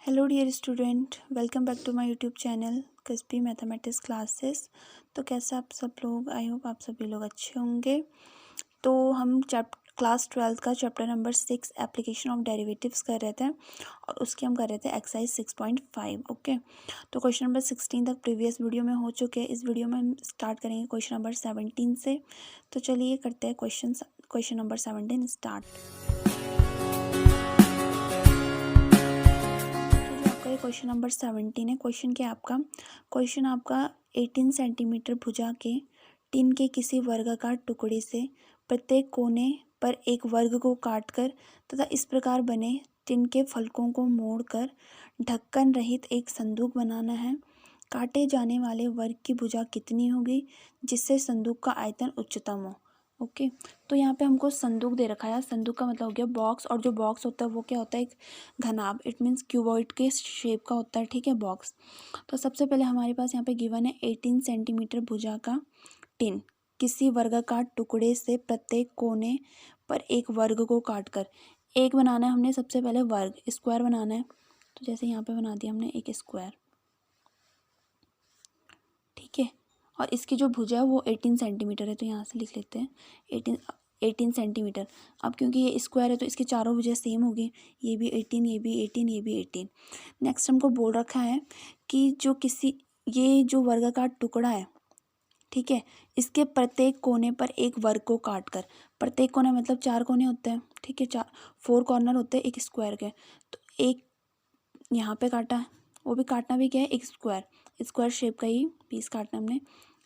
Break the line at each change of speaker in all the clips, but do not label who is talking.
Hello dear student, welcome back to my YouTube channel कसबी mathematics classes. तो कैसे आप सब लोग? आई होप आप सभी लोग अच्छे होंगे। तो हम क्लास 12 का chapter number 6 application of derivatives कर रहे थे और उसके हम कर रहे थे एक्सरसाइज 6.5। ओके, तो क्वेश्चन नंबर 16 तक प्रीवियस वीडियो में हो चुके हैं। इस वीडियो में हम स्टार्ट करेंगे क्वेश्चन नंबर 17 से। तो चलिए करते हैं question number 17 start. Question number 17 है। क्वेश्चन क्या है आपका? क्वेश्चन आपका 18 सेंटीमीटर भुजा के टिन के किसी वर्गाकार टुकड़े से प्रत्येक कोने पर एक वर्ग को काटकर तथा इस प्रकार बने टिन के फलकों को मोड़कर ढक्कन रहित एक संदूक बनाना है। काटे जाने वाले वर्ग की भुजा कितनी होगी जिससे संदूक का आयतन उच्चतम हो। ओके, तो यहाँ पे हमको संदूक दे रखा है। संदूक का मतलब हो गया बॉक्स, और जो बॉक्स होता है वो क्या होता है? एक घनाभ, इट मीन्स क्यूबॉइड के शेप का होता है। ठीक है, बॉक्स। तो सबसे पहले हमारे पास यहाँ पे गिवन है 18 सेंटीमीटर भुजा का टिन किसी वर्गाकार टुकड़े से प्रत्येक कोने पर एक वर्ग को काटकर एक बनाना है हमने। सबसे पहले वर्ग स्क्वायर बनाना है, तो जैसे यहाँ पे बना दिया हमने एक स्क्वायर। ठीक है, और इसकी जो भुजा है वो 18 सेंटीमीटर है, तो यहाँ से लिख लेते हैं 18 सेंटीमीटर। अब क्योंकि ये स्क्वायर है तो इसके चारों भुजा सेम होगी, ये भी 18, ये भी 18, ये भी 18। नेक्स्ट हमको बोल रखा है कि ये जो वर्गाकार टुकड़ा है, ठीक है, इसके प्रत्येक कोने पर एक वर्ग को काट कर, प्रत्येक कोने मतलब 4 कोने होते हैं। ठीक है, 4 कॉर्नर होते हैं एक स्क्वायर के। तो एक यहाँ पे काटा है, वो भी काटना भी क्या है? एक स्क्वायर शेप का ही पीस काटना हमने।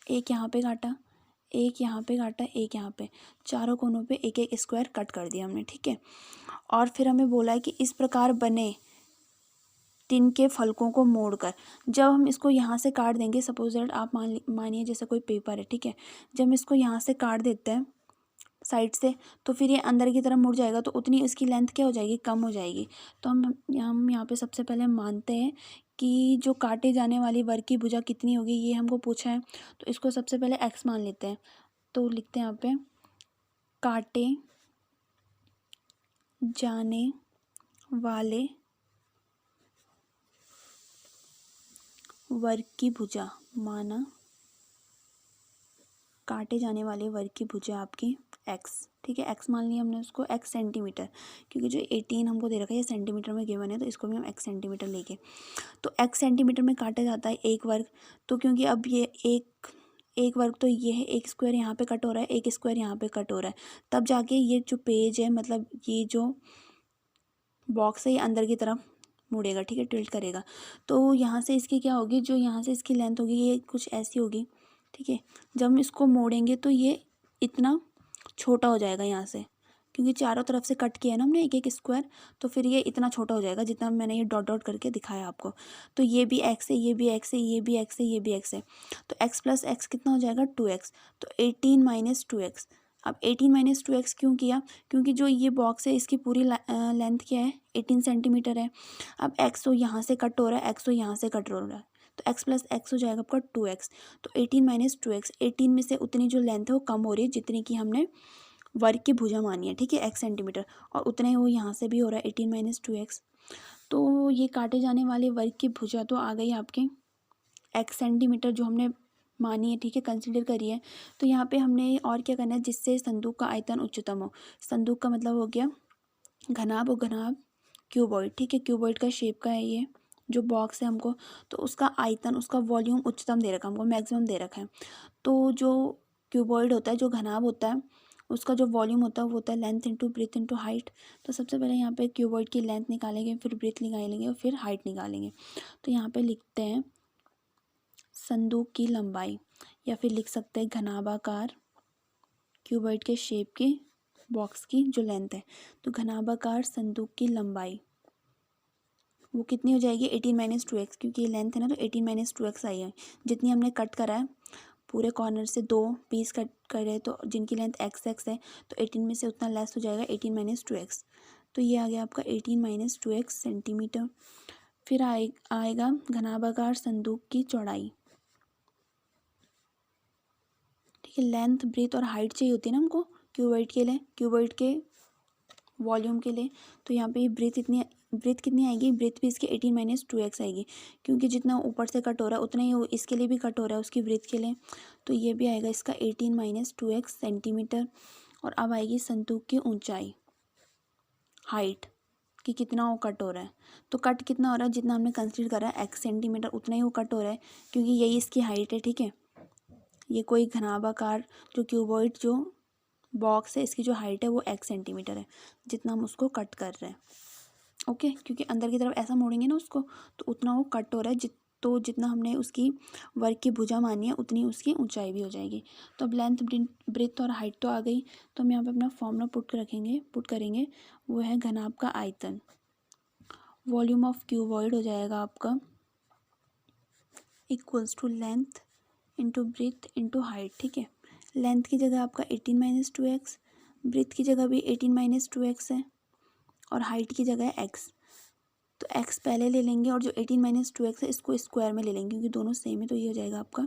एक यहाँ पे काटा, एक यहाँ पे काटा, एक यहाँ पे, चारों कोनों पे एक एक स्क्वायर कट कर दिया हमने। ठीक है, और फिर हमें बोला है कि इस प्रकार बने टिन के फलकों को मोड़कर, जब हम इसको यहाँ से काट देंगे, सपोज दैट आप मानिए जैसे कोई पेपर है। ठीक है, जब हम इसको यहाँ से काट देते हैं साइड से, तो फिर ये अंदर की तरफ मुड़ जाएगा, तो उतनी इसकी लेंथ क्या हो जाएगी? कम हो जाएगी। तो हम यहाँ पे सबसे पहले मानते हैं कि जो काटे जाने वाली वर्ग की भुजा कितनी होगी, ये हमको पूछा है, तो इसको सबसे पहले एक्स मान लेते हैं। तो लिखते हैं यहाँ पे काटे जाने वाले वर्ग की भुजा, माना काटे जाने वाले वर्ग की भुजा आपकी एक्स। ठीक है, एक्स मान लिया हमने उसको, एक्स सेंटीमीटर, क्योंकि जो 18 हमको दे रखा है ये सेंटीमीटर में गिवन है, तो इसको भी हम एक्स सेंटीमीटर लेके, तो एक्स सेंटीमीटर में काटा जाता है एक वर्ग। तो क्योंकि अब ये एक वर्ग तो ये है, एक स्क्वायर यहाँ पे कट हो रहा है, एक स्क्वायर यहाँ पे कट हो रहा है, तब जाके ये जो पेज है, मतलब ये जो बॉक्स है, ये अंदर की तरफ मुड़ेगा। ठीक है, टिल्ट करेगा। तो यहाँ से इसकी क्या होगी? जो यहाँ से इसकी लेंथ होगी ये कुछ ऐसी होगी। ठीक है, जब हम इसको मोड़ेंगे तो ये इतना छोटा हो जाएगा यहाँ से, क्योंकि चारों तरफ से कट किया है ना हमने एक एक स्क्वायर, तो फिर ये इतना छोटा हो जाएगा जितना मैंने ये डॉट डॉट करके दिखाया आपको। तो ये भी एक्स है, ये भी एक्स है, ये भी एक्स है, ये भी एक्स है, तो एक्स प्लस एक्स कितना हो जाएगा? 2x। तो 18 माइनस 2x। अब 18 माइनस 2x क्यों किया? क्योंकि जो ये बॉक्स है इसकी पूरी लेंथ क्या है? 18 सेंटीमीटर है। अब एक्स तो यहाँ से कट हो रहा है, एक्स तो यहाँ से कट हो रहा है, तो x प्लस एक्स हो जाएगा आपका 2x। तो 18 माइनस 2x, 18 में से उतनी जो लेंथ है वो कम हो रही है जितनी की हमने वर्ग की भुजा मानी है। ठीक है, x सेंटीमीटर, और उतने वो यहाँ से भी हो रहा है 18 माइनस 2x। तो ये काटे जाने वाले वर्ग की भुजा तो आ गई आपके x सेंटीमीटर जो हमने मानी है। ठीक है, कंसीडर करिए। तो यहाँ पे हमने और क्या करना है? जिससे संदूक का आयतन उच्चतम हो। संदूक का मतलब हो गया घनाभ, और घनाभ क्यूबॉइड। ठीक है, क्यूबॉइड का शेप का है ये जो बॉक्स है हमको, तो उसका आयतन, उसका वॉल्यूम उच्चतम दे रखा है हमको, मैक्सिमम दे रखा है। तो जो क्यूबॉइड होता है, जो घनाभ होता है, उसका जो वॉल्यूम होता है वो होता है length into breadth into height. तो सबसे पहले यहाँ पे क्यूबॉइड की लेंथ निकालेंगे, फिर ब्रेथ निकालेंगे, और फिर हाइट निकालेंगे। तो यहाँ पे लिखते हैं संदूक की लंबाई, या फिर लिख सकते हैं घनाभाकार क्यूबॉइड के शेप की बॉक्स की जो लेंथ है। तो घनाभाकार संदूक की लंबाई वो कितनी हो जाएगी? 18 माइनस 2x, क्योंकि ये लेंथ है ना, तो 18 माइनस 2x आई है। जितनी हमने कट करा है, पूरे कॉर्नर से 2 पीस कट करे, तो जिनकी लेंथ x है, तो 18 में से उतना लेस हो जाएगा 18 माइनस 2x। तो ये आ गया आपका 18 माइनस 2x सेंटीमीटर। फिर आएगा घनाभाकार संदूक की चौड़ाई। ठीक है, लेंथ ब्रेथ और हाइट चाहिए होती है ना हमको क्यूबॉइड के लिए, क्यूबॉइड के वॉल्यूम के लिए। तो यहाँ पे ये ब्रेथ इतनी ब्रेथ कितनी आएगी, ब्रेथ भी इसकी 18 माइनस 2x आएगी, क्योंकि जितना ऊपर से कट हो रहा है उतना ही इसके लिए भी कट हो रहा है उसकी ब्रेथ के लिए। तो ये भी आएगा इसका 18 माइनस 2x सेंटीमीटर। और अब आएगी संदूक की ऊंचाई, हाइट कि कितना वो कट हो रहा है। तो कट कितना हो रहा है, जितना हमने कंसीडर करा है x सेंटीमीटर उतना ही वो कट हो रहा है, क्योंकि यही इसकी हाइट है। ठीक है, ये कोई घनाभाकार जो क्यूबॉइड जो बॉक्स है इसकी जो हाइट है वो x सेंटीमीटर है, जितना हम उसको कट कर रहे हैं। ओके, क्योंकि अंदर की तरफ ऐसा मोड़ेंगे ना उसको तो उतना वो कट हो रहा है, तो जितना हमने उसकी वर्ग की भुजा मानी है उतनी उसकी ऊंचाई भी हो जाएगी। तो अब लेंथ, ब्रेथ और हाइट तो आ गई, तो हम यहाँ पे अपना फॉर्मूला पुट करेंगे, वो है घनाभ का आयतन, वॉल्यूम ऑफ क्यूबॉइड हो जाएगा आपका equals to length into breadth into height. ठीक है, लेंथ की जगह आपका 18 माइनस 2x, ब्रेथ की जगह भी 18 माइनस 2x है, और हाइट की जगह है x। तो x पहले ले लेंगे और जो 18 माइनस 2x है इसको स्क्वायर में ले लेंगे, क्योंकि दोनों सेम है। तो ये हो जाएगा आपका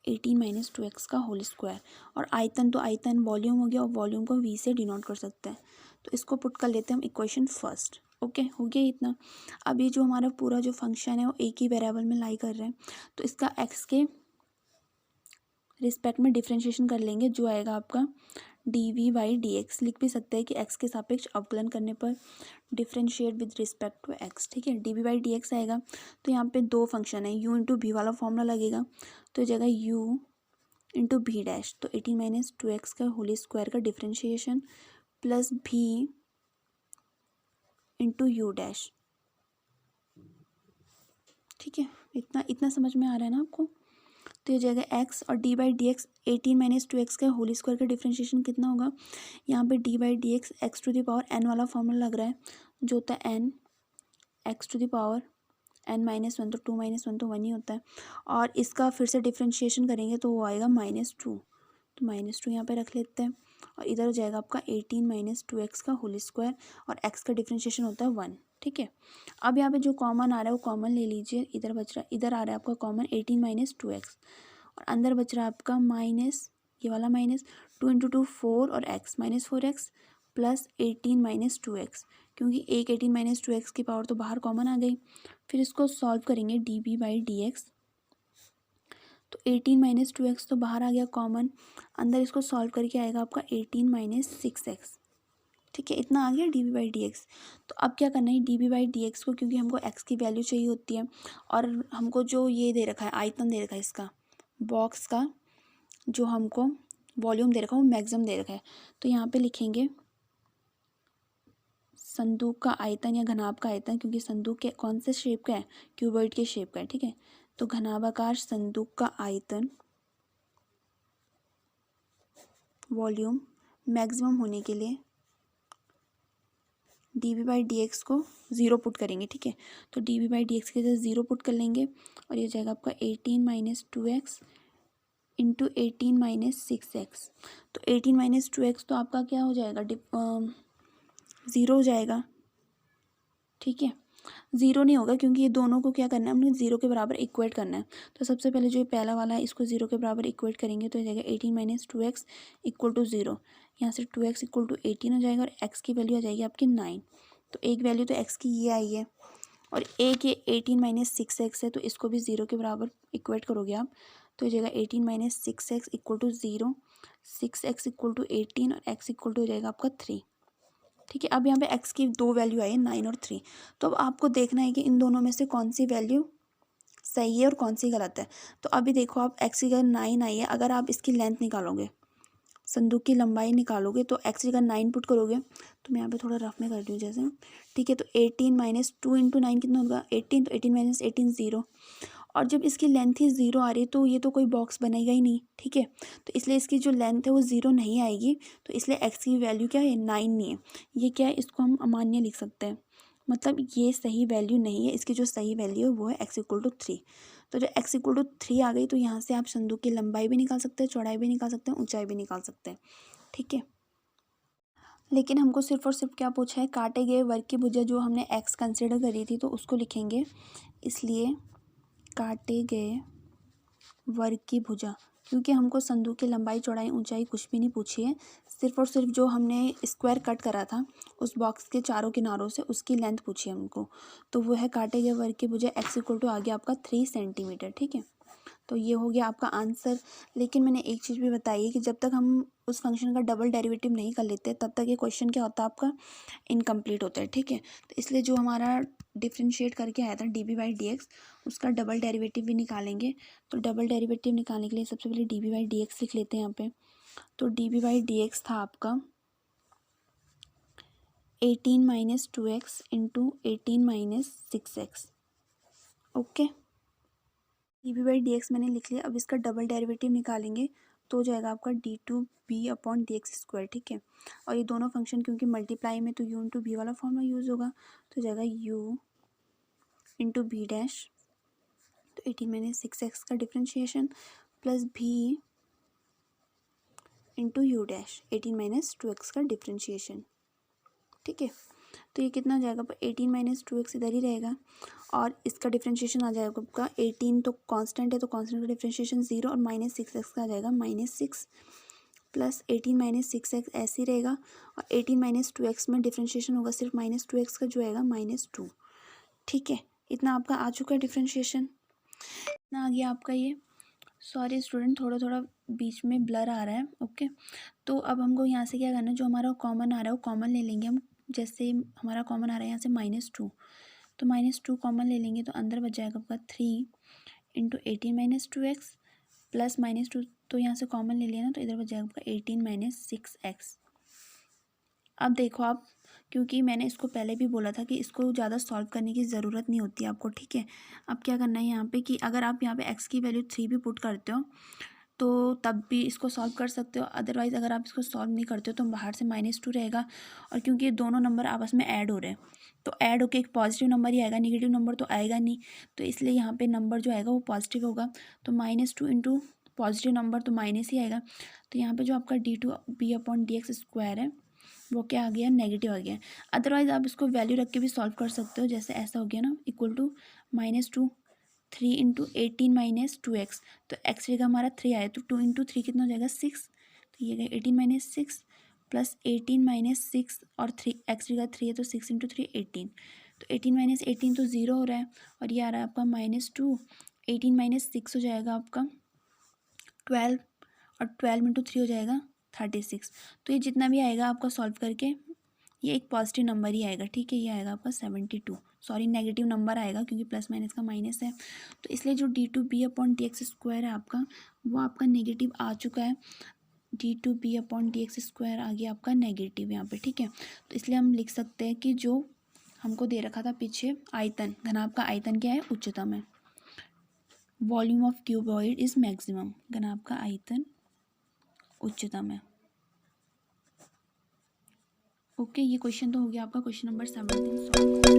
18 माइनस 2x का होल स्क्वायर। और आयतन तो आयतन वॉल्यूम हो गया, और वॉल्यूम को v से डिनोट कर सकते हैं। तो इसको पुट कर लेते हैं हम इक्वेशन फर्स्ट। ओके, हो गया इतना। अब ये जो हमारा पूरा जो फंक्शन है वो एक ही वेरिएबल में लाई कर रहे हैं, तो इसका x के रिस्पेक्ट में डिफ्रेंशिएशन कर लेंगे, जो आएगा आपका dv/dx। लिख भी सकते हैं कि x के सापेक्ष अवकलन करने पर differentiate with respect to x। ठीक है, dv/dx आएगा। तो यहाँ पे दो फंक्शन है, u इंटू भी वाला फॉर्मूला लगेगा, तो जगह u इंटू भी डैश। तो 18 माइनस 2x का होल स्क्वायर का डिफ्रेंशिएशन प्लस भी इंटू यू डैश। ठीक है, इतना समझ में आ रहा है ना आपको। तो ये जगह x और d/dx 18 माइनस 2x का होल स्क्वायर का डिफ्रेंशिएशन कितना होगा, यहाँ पे d/dx x to the power n वाला फॉर्मूला लग रहा है, जो होता है n x to the power n minus 1, तो 2 माइनस 1 तो 1 ही होता है। और इसका फिर से डिफ्रेंशिएशन करेंगे तो वो आएगा -2, तो -2 यहाँ पे रख लेते हैं। और इधर हो जाएगा आपका 18 माइनस 2x का होल स्क्वायर, और x का डिफ्रेंशिएशन होता है 1। ठीक है, अब यहाँ पे जो कॉमन आ रहा है वो कॉमन ले लीजिए। इधर बच रहा है, इधर आ रहा है आपका कॉमन 18 माइनस 2x, और अंदर बच रहा है आपका माइनस, ये वाला माइनस 2 इंटू 2 4 और x minus 4x plus 18 minus 2x, क्योंकि एक 18 माइनस 2x की पावर तो बाहर कॉमन आ गई। फिर इसको सॉल्व करेंगे dv/dx, तो 18 माइनस 2x तो बाहर आ गया कॉमन, अंदर इसको सॉल्व करके आएगा आपका 18 माइनस 6x। ठीक है, इतना आ गया dv/dx। तो अब क्या करना है, dv/dx को, क्योंकि हमको x की वैल्यू चाहिए होती है, और हमको जो ये दे रखा है आयतन दे रखा है इसका बॉक्स का, जो हमको वॉल्यूम दे रखा है वो मैक्सिमम दे रखा है। तो यहाँ पे लिखेंगे संदूक का आयतन या घनाभ का आयतन, क्योंकि संदूक के कौन से शेप का है, क्यूबॉइड के शेप का है। ठीक है, तो घनाभाकार संदूक का आयतन वॉल्यूम मैक्सिमम होने के लिए dv/dx को 0 पुट करेंगे। ठीक है, तो dv/dx के जगह 0 पुट कर लेंगे, और ये जाएगा आपका 18 minus 2x into 18 minus 6x। तो 18 माइनस 2x तो आपका क्या हो जाएगा, 0 हो जाएगा। ठीक है, 0 नहीं होगा, क्योंकि ये दोनों को क्या करना है, हमने 0 के बराबर इक्वेट करना है। तो सबसे पहले जो ये पहला वाला है इसको 0 के बराबर इक्वेट करेंगे, तो ये जाएगा 18 माइनस 2x इक्वल टू 0। यहाँ से 2x इक्वल टू 18 हो जाएगा, और x की वैल्यू आ जाएगी आपकी 9। तो एक वैल्यू तो x की ये आई है, और एक ये 18 माइनस 6x है, तो इसको भी 0 के बराबर इक्वेट करोगे आप, तो ये जाएगा 18 minus 6x equal to 0, 6x equal to 18, और x इक्वल टू हो जाएगा आपका 3। ठीक है, अब यहाँ पे x की दो वैल्यू आई है 9 और 3। तो अब आपको देखना है कि इन दोनों में से कौन सी वैल्यू सही है और कौन सी गलत है। तो अभी देखो, आप x की जगह 9 आई है, अगर आप इसकी लेंथ निकालोगे, संदूक की लंबाई निकालोगे, तो x की जगह 9 पुट करोगे। तो मैं यहाँ पे थोड़ा रफ में कर दूँ जैसे। ठीक है, तो 18 माइनस 2 इंटू 9 कितना होगा, 18। तो 18 माइनस 18 0, और जब इसकी लेंथ ही 0 आ रही है तो ये तो कोई बॉक्स बनेगा ही नहीं। ठीक है, तो इसलिए इसकी जो लेंथ है वो 0 नहीं आएगी, तो इसलिए x की वैल्यू क्या है, 9 नहीं है। ये क्या है, इसको हम अमान्य लिख सकते हैं, मतलब ये सही वैल्यू नहीं है। इसकी जो सही वैल्यू है वो है x इक्वल टू 3। तो जब x इक्वल टू 3 आ गई, तो यहाँ से आप संदूक की लंबाई भी निकाल सकते हैं, चौड़ाई भी निकाल सकते हैं, ऊंचाई भी निकाल सकते हैं। ठीक है, लेकिन हमको सिर्फ और सिर्फ क्या पूछा है, काटे गए वर्ग की भुजा जो हमने x कंसिडर करी थी तो उसको लिखेंगे। इसलिए काटे गए वर्ग की भुजा, क्योंकि हमको संदूक की लंबाई चौड़ाई ऊंचाई कुछ भी नहीं पूछी है, सिर्फ और सिर्फ जो हमने स्क्वायर कट करा था उस बॉक्स के चारों किनारों से, उसकी लेंथ पूछी हमको। तो वो है काटे गए वर्ग की भुजा x इक्वल टू आ गया आपका 3 सेंटीमीटर। ठीक है, तो ये हो गया आपका आंसर। लेकिन मैंने एक चीज़ भी बताई है कि जब तक हम उस फंक्शन का डबल डेरिवेटिव नहीं कर लेते तब तक ये क्वेश्चन क्या होता है आपका, इनकम्प्लीट होता है। ठीक है, तो इसलिए जो हमारा डिफ्रेंशिएट करके आया था dv/dx, उसका डबल डेरिवेटिव भी निकालेंगे। तो डबल डेरिवेटिव निकालने के लिए सबसे पहले dv/dx लिख लेते हैं यहाँ पे। तो dv/dx था आपका 18 - 2x into 18 - 6x। Okay, dv/dx मैंने लिख लिया। अब इसका डबल डेरिवेटिव निकालेंगे तो हो जाएगा आपका d2b/dx²। ठीक है, और ये दोनों फंक्शन क्योंकि मल्टीप्लाई में तो u इंटू बी वाला फॉर्मूला यूज़ होगा, तो हो जाएगा u इंटू बी डैश, तो 18 - 6x का differentiation plus b into you dash 18 - 2x का डिफ्रेंशिएशन। ठीक है, तो ये कितना हो जाएगा, 18 - 2x इधर ही रहेगा और इसका डिफ्रेंशिएशन आ जाएगा आपका 18, तो कांस्टेंट है तो कांस्टेंट का डिफ्रेंशिएशन 0 और -6x का आ जाएगा -6 प्लस 18 - 6x ऐसे ही रहेगा और 18 - 2x में डिफ्रेंशिएशन होगा सिर्फ -2x का जो आएगा -2। ठीक है, इतना आपका आ चुका है डिफ्रेंशिएशन, इतना आ गया आपका ये। सॉरी स्टूडेंट, थोड़ा थोड़ा बीच में ब्लर आ रहा है। ओके, तो अब हमको यहाँ से क्या करना है, जो हमारा कॉमन आ रहा है वो कॉमन ले लेंगे हम। जैसे हमारा कॉमन आ रहा है यहाँ से -2, तो -2 कॉमन ले लेंगे तो अंदर बच जाएगा आपका 3 इंटू 18 - 2x प्लस -2, तो यहाँ से कॉमन ले लिया ना तो इधर बच जाएगा आपका 18 - 6x। अब देखो आप, क्योंकि मैंने इसको पहले भी बोला था कि इसको ज़्यादा सॉल्व करने की ज़रूरत नहीं होती आपको। ठीक है, अब क्या करना है यहाँ पे कि अगर आप यहाँ पे x की वैल्यू 3 भी पुट करते हो तो तब भी इसको सॉल्व कर सकते हो। अदरवाइज़ अगर आप इसको सॉल्व नहीं करते हो तो बाहर से -2 रहेगा, और क्योंकि ये दोनों नंबर आपस में ऐड हो रहे हैं तो ऐड होके एक पॉजिटिव नंबर ही आएगा, नेगेटिव नंबर तो आएगा नहीं। तो इसलिए यहाँ पे नंबर जो आएगा वो पॉजिटिव होगा, तो -2 इंटू पॉजिटिव नंबर तो माइनस ही आएगा। तो यहाँ पे जो आपका d2b/dx² है वो क्या आ गया, नेगेटिव आ गया। अदरवाइज़ आप इसको वैल्यू रख के भी सॉल्व कर सकते हो, जैसे ऐसा हो गया ना, इक्वल टू -2 3 इंटू 18 - 2x, तो एक्स जगह हमारा 3 आया तो 2 इंटू 3 कितना हो जाएगा 6, तो ये गया 18 - 6 प्लस 18 - 6 और 3 एक्स जगह 3 है तो 6 इंटू 3 18, तो 18 - 18 तो 0 हो रहा है और ये आ रहा है आपका -2, 18 - 6 हो जाएगा आपका 12 और 12 इंटू 3 हो जाएगा 36। तो ये जितना भी आएगा आपका सॉल्व करके ये एक पॉजिटिव नंबर ही आएगा। ठीक है, ये आएगा आपका 72, सॉरी नेगेटिव नंबर आएगा क्योंकि प्लस माइनस का माइनस है, तो इसलिए जो d2b/dx² है आपका वो आपका नेगेटिव आ चुका है। d2b/dx² आ गया आपका नेगेटिव यहाँ पे। ठीक है, तो इसलिए हम लिख सकते हैं कि जो हमको दे रखा था पीछे आयतन, घनाभ का आयतन क्या है, उच्चतम है। Volume of cuboid is maximum, घनाभ का आयतन उच्चतम है। ओके, ये क्वेश्चन तो हो गया आपका क्वेश्चन नंबर 17 सॉल्व।